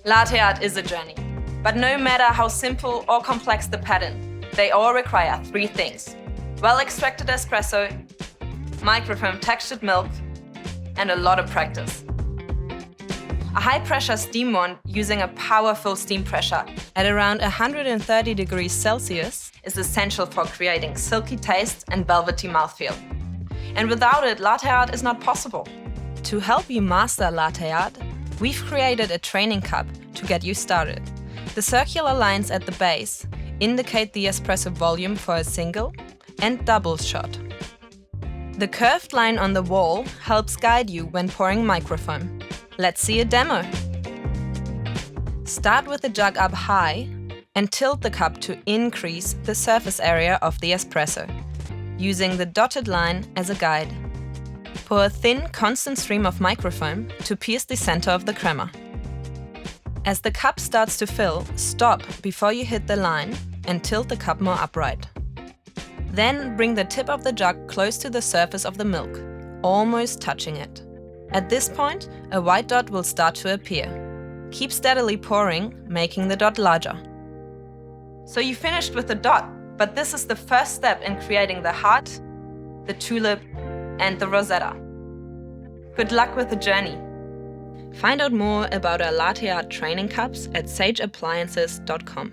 Latte art is a journey, but no matter how simple or complex the pattern, they all require 3 things: well-extracted espresso, microfoam textured milk, and a lot of practice. A high-pressure steam wand using a powerful steam pressure at around 130 degrees Celsius is essential for creating silky taste and velvety mouthfeel. And without it, latte art is not possible. To help you master latte art, we've created a training cup to get you started. The circular lines at the base indicate the espresso volume for a single and double shot. The curved line on the wall helps guide you when pouring microfoam. Let's see a demo. Start with the jug up high and tilt the cup to increase the surface area of the espresso, using the dotted line as a guide. Pour a thin, constant stream of microfoam to pierce the center of the crema. As the cup starts to fill, stop before you hit the line and tilt the cup more upright. Then bring the tip of the jug close to the surface of the milk, almost touching it. At this point, a white dot will start to appear. Keep steadily pouring, making the dot larger. So you finished with the dot, but this is the first step in creating the heart, the tulip, and the rosetta. Good luck with the journey. Find out more about our latte art training cups at sageappliances.com.